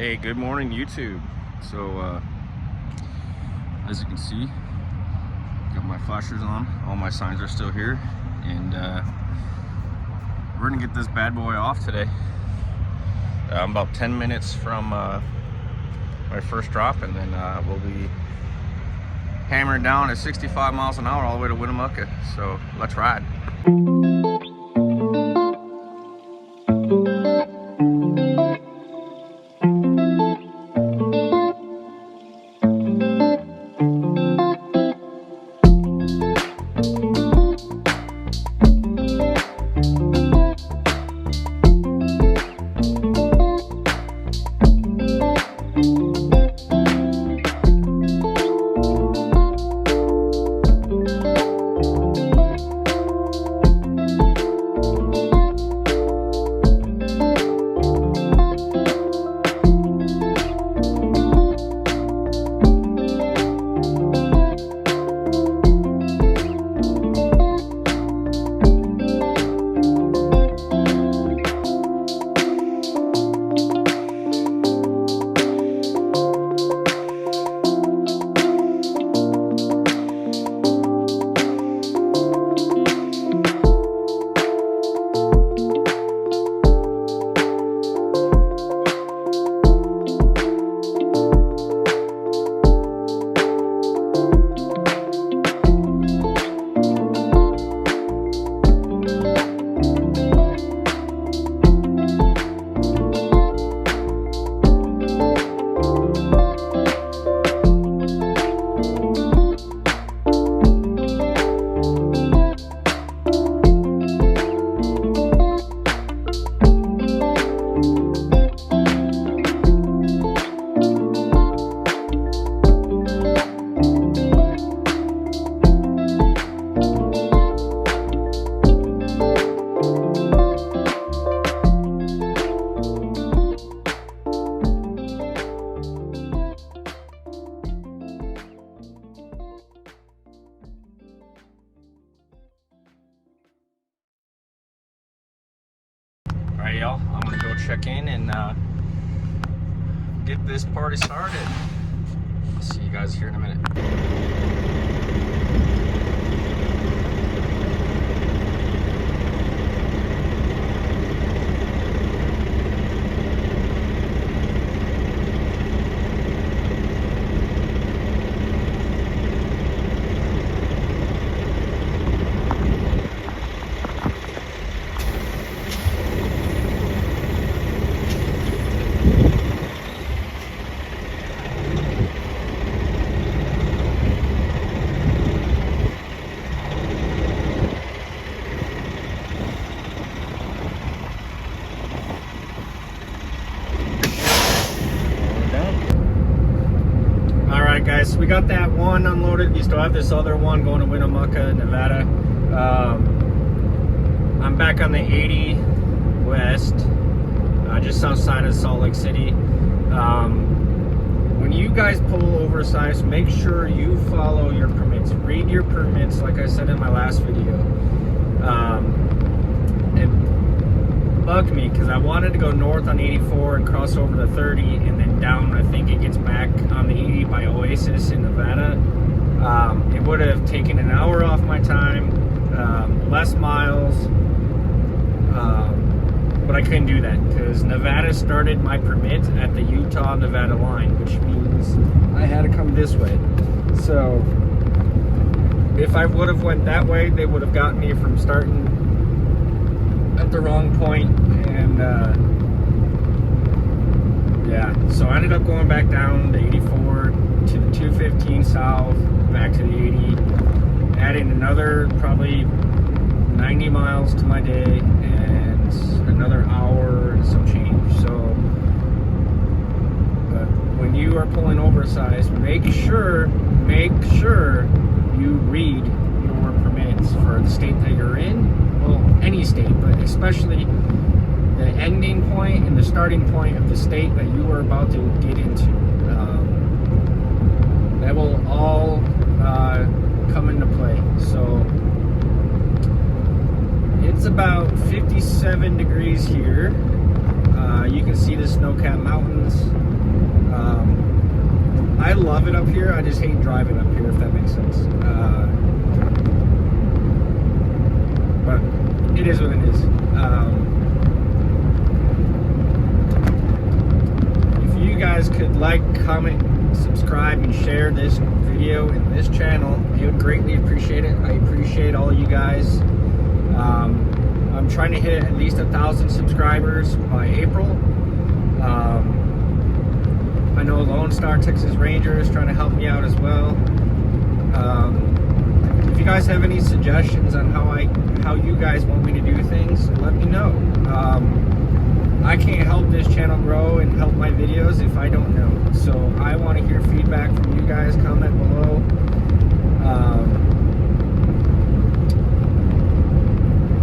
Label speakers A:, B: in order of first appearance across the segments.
A: Hey, good morning YouTube. So as you can see, got my flashers on, all my signs are still here, and we're gonna get this bad boy off today. I'm about 10 minutes from my first drop, and then we'll be hammering down at 65 miles an hour all the way to Winnemucca. So let's ride. Alright, y'all, I'm gonna go check in and get this party started. I'll see you guys here in a minute. Alright guys, so we got that one unloaded. We still have this other one going to Winnemucca, Nevada. I'm back on the 80 west, just outside of Salt Lake City. When you guys pull oversized, make sure you follow your permits. Read your permits, like I said in my last video. It bugged me because I wanted to go north on 84 and cross over to 30 and then down. I think it gets back on the 80 by Oasis in Nevada. It would have taken an hour off my time, less miles, but I couldn't do that because Nevada started my permit at the Utah-Nevada line, which means I had to come this way. So if I would have went that way, they would have gotten me from starting at the wrong point, and yeah, so I ended up going back down to 84 to the 215 south, back to the 80, adding another probably 90 miles to my day and another hour and some change. So when you are pulling oversized, make sure you read your permits for the state that you're in. Well, any state, but especially the ending point and the starting point of the state that you are about to get into. That will all come into play. So it's about 57 degrees here. You can see the snow-capped mountains.
B: I love it up here. I just hate driving up here, if that makes sense. But it is what it is. If you guys could like, comment, subscribe, and share this video and this channel, I would greatly appreciate it. I appreciate all of you guys. I'm trying to hit at least 1,000 subscribers by April. I know Lone Star Texas Ranger is trying to help me out as well. If you guys have any suggestions on how you guys want me to do things, let me know. I can't help this channel grow and help my videos if I don't know. So I want to hear feedback from you guys. Comment below.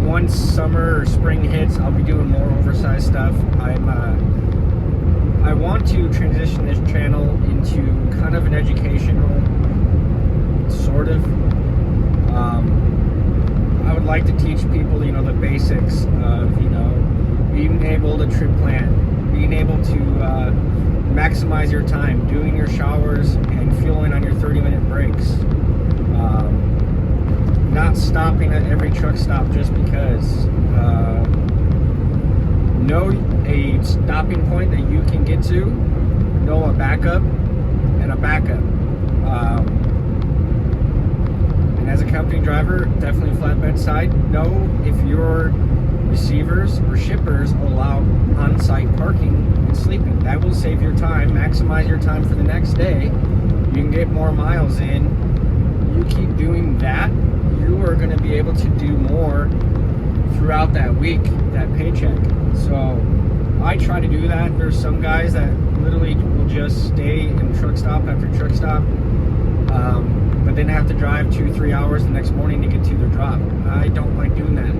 B: Once summer or spring hits, I'll be doing more oversized stuff. I want to transition this channel into kind of an educational, sort of. I would like to teach people, the basics of, being able to trip plan, being able to maximize your time, doing your showers and fueling on your 30-minute breaks. Not stopping at every truck stop just because. Know a stopping point that you can get to, know a backup and a backup. And as a company driver, definitely flatbed side, know if your receivers or shippers allow on-site parking and sleeping. That will save your time, maximize your time for the next day. You can get more miles in. You keep doing that, you are going to be able to do more throughout that week, that paycheck. So I try to do that. There's some guys that literally will just stay in truck stop after truck stop, but then have to drive 2-3 hours the next morning to get to their drop. I don't like doing that.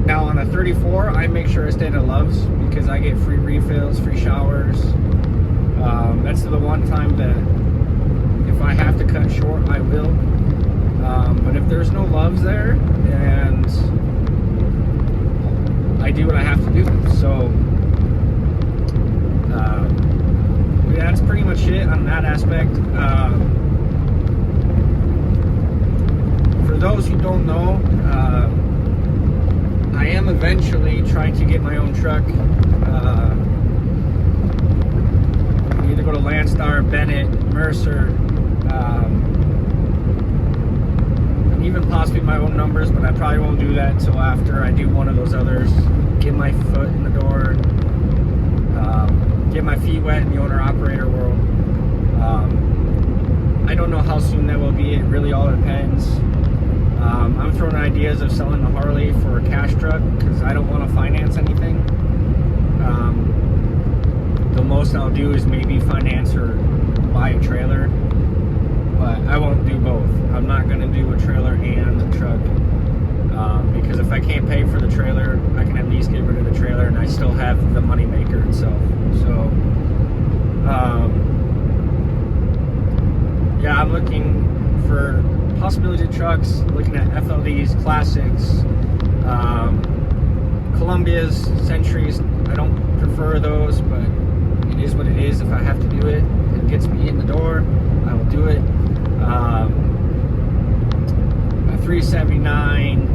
B: Now on a 34, I make sure I stay at Love's because I get free refills, free showers. That's the one time that if I have to cut short, I will. But if there's no Love's there, and I do what I have to do. So yeah, that's pretty much it on that aspect. For those who don't know, I am eventually trying to get my own truck. Either go to Landstar, Bennett, Mercer, and even possibly my own numbers, but I probably won't do that until after I do one of those others. Get my foot in the door, get my feet wet in the owner-operator world. I don't know how soon that will be. It really all depends. I'm throwing ideas of selling the Harley for a cash truck because I don't want to finance anything. The most I'll do is maybe finance or buy a trailer, but I won't do both. I'm not going to do a trailer and a truck because if I can't pay for the trailer, I can at least get rid of the trailer and I still have the money maker itself. So yeah, I'm looking for possibilities of trucks, looking at FLDs, classics, Columbias, Centuries. I don't prefer those, but it is what it is. If I have to do it, it gets me in the door, I will do it. A 379,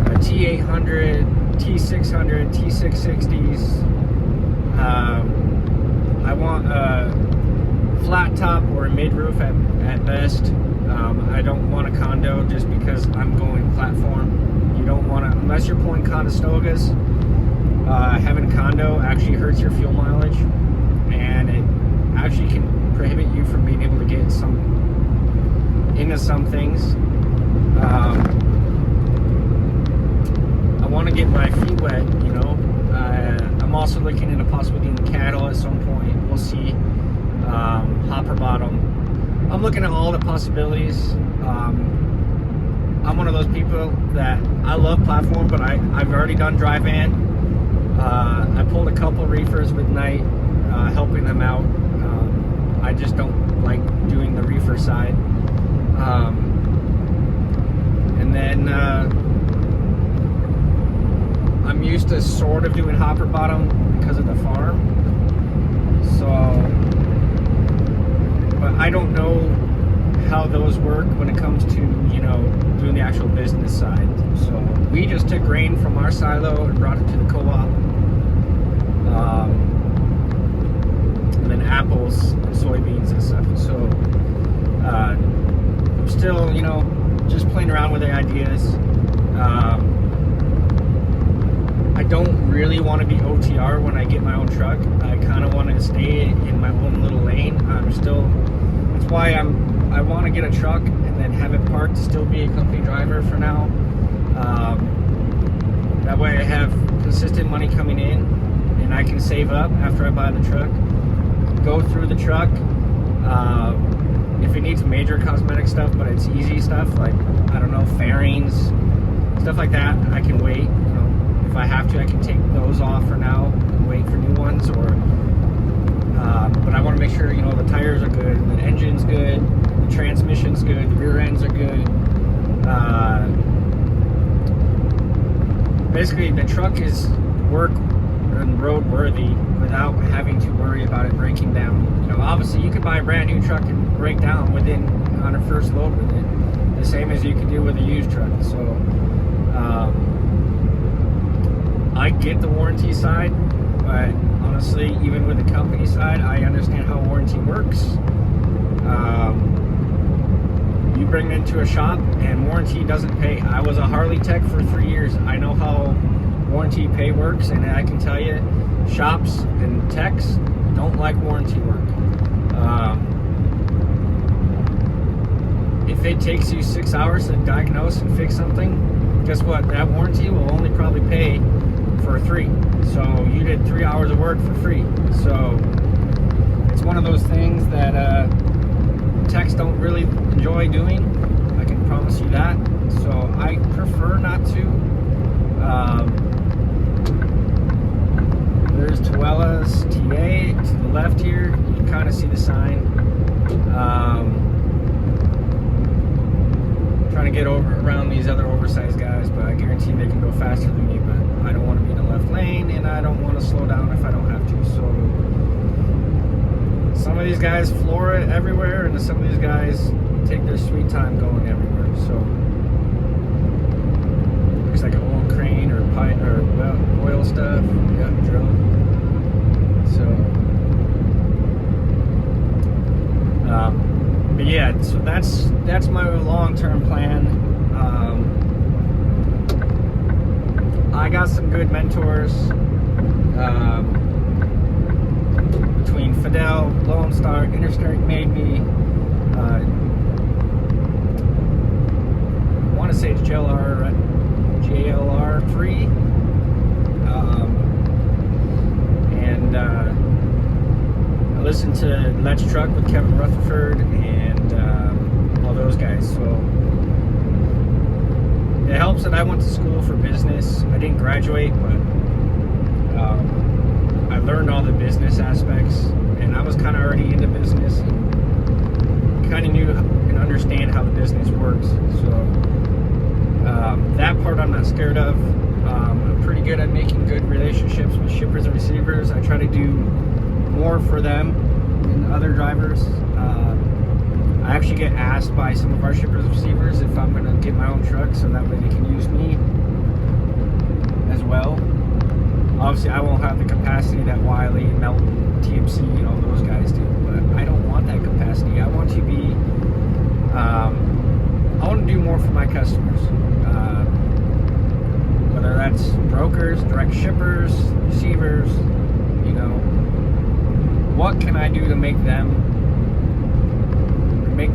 B: a T800, T600, T660s. I want a flat top or a mid-roof at best. I don't want a condo just because I'm going platform. You don't want to, unless you're pulling Conestogas, having a condo actually hurts your fuel mileage, and it actually can prohibit you from being able to get into some things. I want to get my feet wet, I'm also looking into possibly getting cattle at some point. We'll see. Hopper bottom. I'm looking at all the possibilities. I'm one of those people that I love platform, but I've already done dry van. I pulled a couple reefers with Knight, helping them out. I just don't like doing the reefer side. And then I'm used to sort of doing hopper bottom because of the farm. So, but I those work when it comes to, you know, doing the actual business side. So we just took grain from our silo and brought it to the co-op. And then apples and soybeans and stuff. So I'm still, you know, just playing around with the ideas. I don't really want to be OTR when I get my own truck. I kind of want to stay in my own little lane. That's why I want to get a truck and then have it parked to still be a company driver for now. That way I have consistent money coming in and I can save up after I buy the truck. Go through the truck. If it needs major cosmetic stuff, but it's easy stuff like, I don't know, fairings, stuff like that, I can wait. You know, if I have to, I can take those off for now and wait for new ones. But I want to make sure, you know, the tires are good, the engine's good, the transmission's good, the rear ends are good. Basically, the truck is work and road worthy without having to worry about it breaking down. You know, obviously you could buy a brand new truck and break down on a first load with it, the same as you could do with a used truck. So I get the warranty side, but honestly, even with the company side, I understand how warranty works. You bring it into a shop and warranty doesn't pay. I was a Harley tech for 3 years. I know how warranty pay works, and I can tell you, shops and techs don't like warranty work. If it takes you 6 hours to diagnose and fix something, guess what? That warranty will only probably pay for 3. So you did 3 hours of work for free. So it's one of those things that techs don't really enjoy doing. I can promise you that. So I prefer not to. There's Tuela's TA to the left here. You can kind of see the sign. Trying to get around these other oversized guys, but I guarantee they can go faster than me. But I don't want to be in the left lane, and I don't want to slow down if I don't have to. So some of these guys floor it everywhere, and some of these guys take their sweet time going everywhere. So looks like an old crane or pipe or oil stuff. Yeah, drill. So, but yeah, so that's my long-term plan. I got some good mentors between Fidel, Lone Star, Interstrike made me. I want to say it's JLR3. And I listened to Let's Truck with Kevin Rutherford and all those guys. So it helps that I went to school for business. I didn't graduate, but I learned all the business aspects, and I was kind of already into business and kind of knew and understand how the business works. So that part I'm not scared of. I'm pretty good at making good relationships with shippers and receivers. I try to do more for them than other drivers. I actually get asked by some of our shippers and receivers if I'm going to get my own truck, so that way they can use me as well. Obviously, I won't have the capacity that Wiley, Melton, TMC, and all those guys do, but I don't want that capacity. I want to be, I want to do more for my customers. Whether that's brokers, direct shippers, receivers, you know, what can I do to make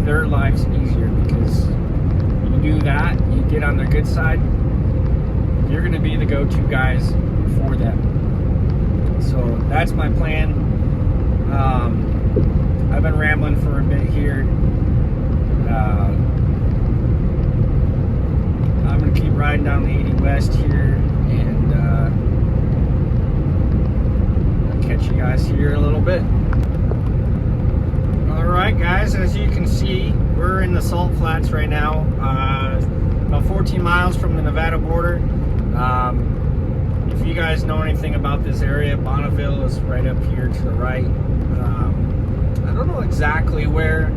B: their lives easier? Because you do that, you get on their good side, you're going to be the go-to guys for them. So that's my plan. I've been rambling for a bit here. I'm going to keep riding down the 80 West here, and I'll catch you guys here in a little bit. Alright guys, as you can see, we're in the Salt Flats right now, about 14 miles from the Nevada border. If you guys know anything about this area, Bonneville is right up here to the right. I don't know exactly where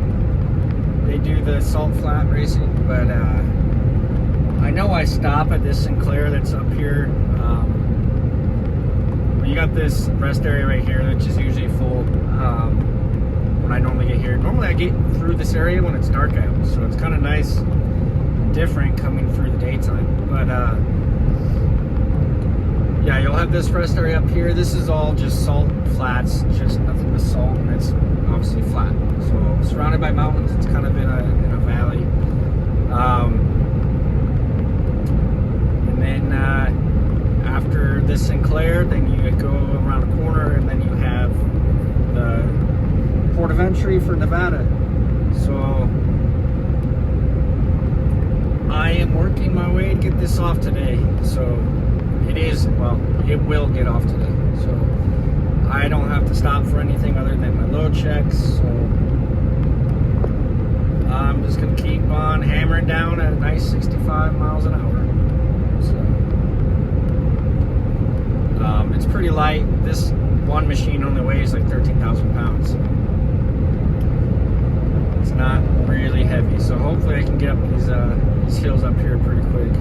B: they do the salt flat racing, but I know I stop at this Sinclair that's up here. You got this rest area right here, which is usually full when I normally get here. Normally I get through this area when it's dark out, so it's kind of nice, different coming through the daytime. But yeah, you'll have this rest area up here. This is all just salt flats, just nothing but salt, and it's obviously flat. So surrounded by mountains, it's kind of in a valley. And then after this Sinclair, then you go around a corner, and then you have the port of entry for Nevada. So I am working my way to get this off today. So it will get off today. So I don't have to stop for anything other than my load checks. So I'm just gonna keep on hammering down at a nice 65 miles an hour. So it's pretty light. This one machine only weighs like 13,000 pounds. It's not really heavy. So hopefully I can get up these hills up here pretty quick.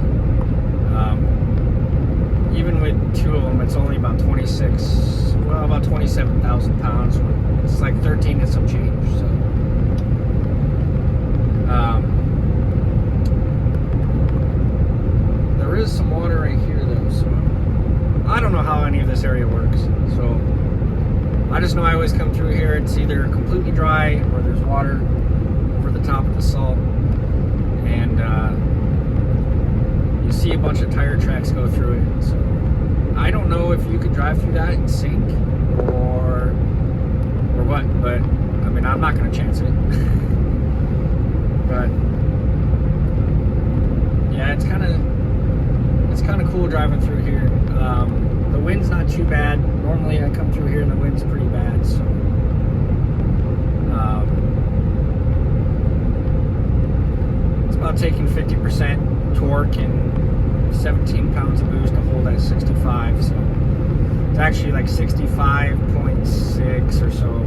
B: Even with two of them, it's only about 27,000 pounds. It's like 13 and some change. So, there is some water right here though, so I don't know how any of this area works. So I just know I always come through here. It's either completely dry or there's water over the top of the salt, and you see a bunch of tire tracks go through it. So I don't know if you could drive through that and sink or what, but I mean, I'm not going to chance it. But yeah, it's kind of cool driving through here. The wind's not too bad. Normally I come through here and the wind's pretty bad, so it's about taking 50% torque and 17 pounds of boost to hold at 65. So it's actually like 65.6 or so.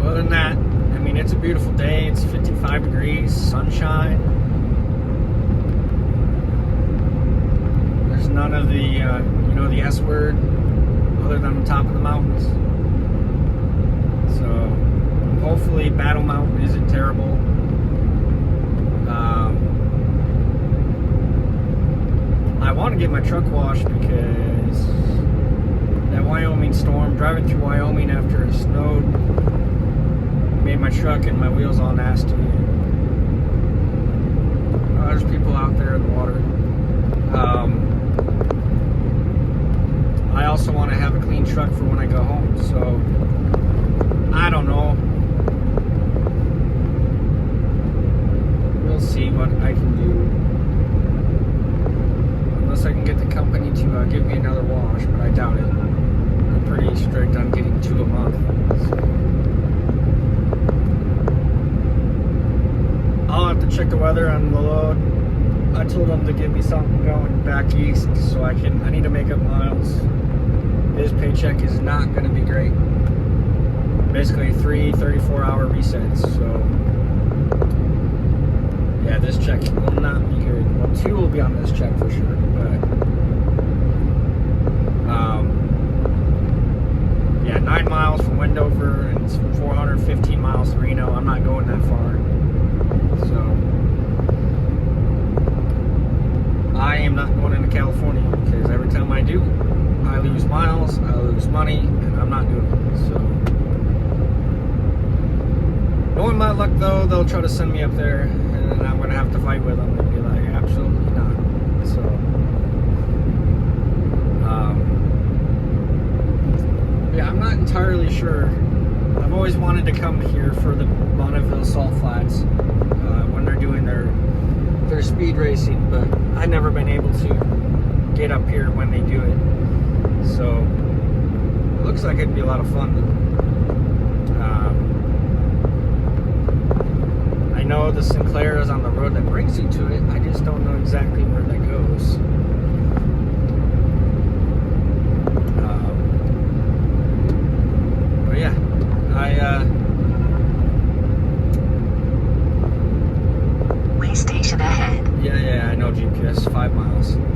B: Other than that, I mean, it's a beautiful day. It's 55 degrees, sunshine. There's none of the the S word other than on top of the mountains. So hopefully Battle Mountain isn't terrible. I want to get my truck washed because that Wyoming storm, driving through Wyoming after it snowed, made my truck and my wheels all nasty. There's people out there in the water. I also want to have a clean truck for when I go home, so I don't know. We'll see what I can do. Unless I can get the company to give me another wash, but I doubt it. I'm pretty strict on getting 2 a month. So I'll have to check the weather on the load. I told them to give me something going back east, so I need to make up miles. His paycheck is not going to be great. Basically 3 34-hour resets, so yeah, this check will not be good. Well, 2 will be on this check for sure, but yeah, 9 miles from Wendover and 415 miles to Reno. I'm not going that far, so I am not going into California, because every time I do, I lose miles, I lose money, and I'm not doing it. So knowing my luck though, they'll try to send me up there, and then I'm going to have to fight with them and be like, absolutely not. So yeah, I'm not entirely sure. I've always wanted to come here for the Bonneville Salt Flats when they're doing their speed racing, but I've never been able to get up here when they do it. So it looks like it'd be a lot of fun. I know the Sinclair is on the road that brings you to it. I just don't know exactly where that goes.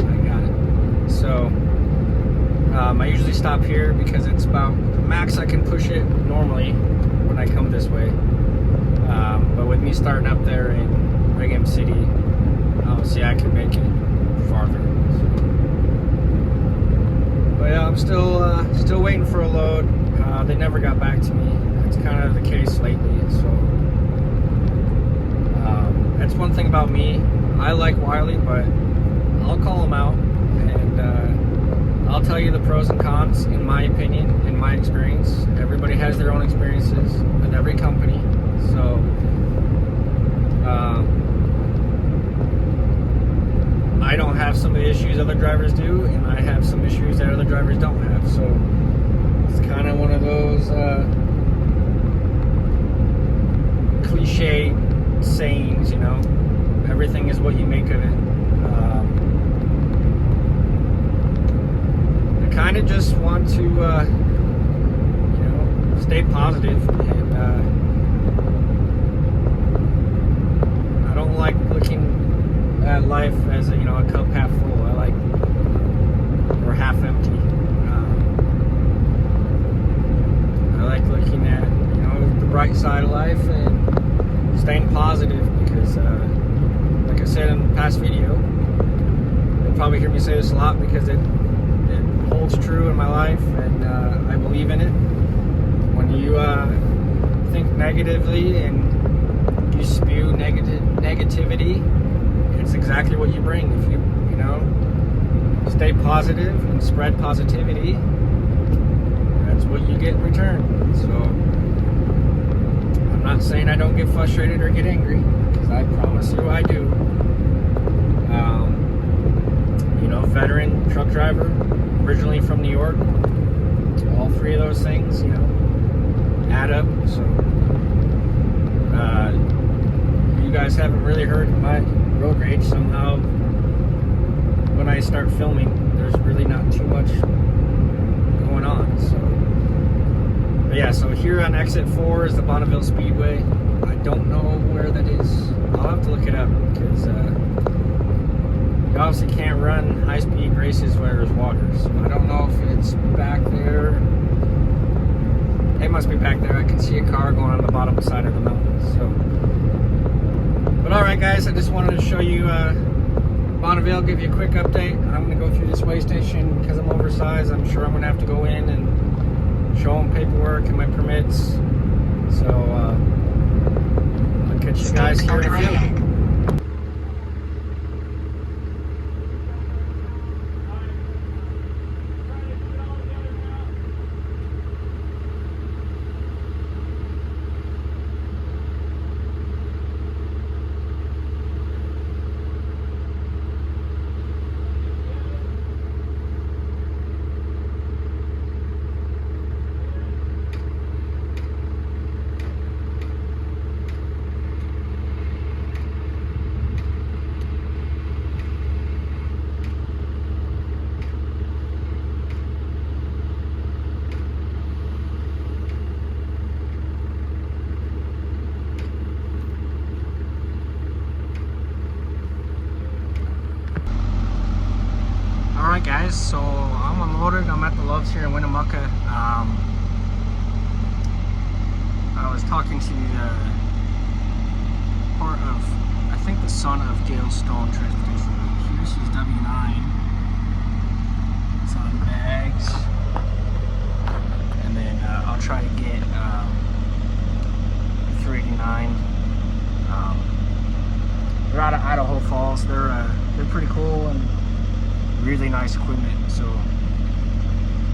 B: I got it. So I usually stop here because it's about the max I can push it normally when I come this way. But with me starting up there in Brigham City, obviously I can make it farther. But yeah, I'm still waiting for a load. They never got back to me. That's kind of the case lately. So that's one thing about me. I like Wiley, but I'll call them out and I'll tell you the pros and cons in my opinion, in my experience. Everybody has their own experiences with every company. So I don't have some of the issues other drivers do, and I have some issues that other drivers don't have. So it's kind of one of those cliche sayings, you know, everything is what you make of it. I kind of just want to, you know, stay positive, and I don't like looking at life as a, you know, a cup half full. I like, or half empty. I like looking at, you know, the bright side of life and staying positive because, like I said in the past video, you'll probably hear me say this a lot because it holds true in my life, and I believe in it. When you think negatively and you spew negativity, it's exactly what you bring. If you know, stay positive and spread positivity, that's what you get in return. So I'm not saying I don't get frustrated or get angry, because I promise you I do. You know, veteran truck driver, originally from New York. All three of those things, you know, add up. So you guys haven't really heard my road rage. Somehow when I start filming, there's really not too much going on. So, but yeah, so here on exit 4 is the Bonneville Speedway. I don't know where that is. I'll have to look it up, because you obviously can't run high-speed races where there's water. So I don't know if it's back there. It must be back there. I can see a car going on the bottom side of the mountain. So, but all right, guys, I just wanted to show you Bonneville, give you a quick update. I'm going to go through this weigh station because I'm oversized. I'm sure I'm going to have to go in and show them paperwork and my permits. So I'll catch you guys here in a few. Alright guys, so I'm unloaded. I'm at the Loves here in Winnemucca. I was talking to the part of, I think the son of Gail Stone Transportation. Here she's W9. It's on bags. And then I'll try to get 389. They're out of Idaho Falls. They're pretty cool and really nice equipment. So,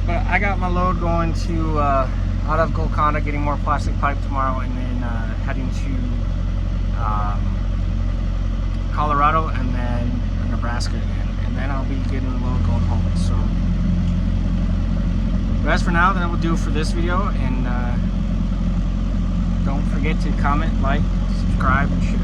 B: but I got my load going to out of Golconda, getting more plastic pipe tomorrow, and then heading to Colorado and then Nebraska again, and then I'll be getting the load going home. So, but as for now, that will do for this video, and don't forget to comment, like, subscribe, and share.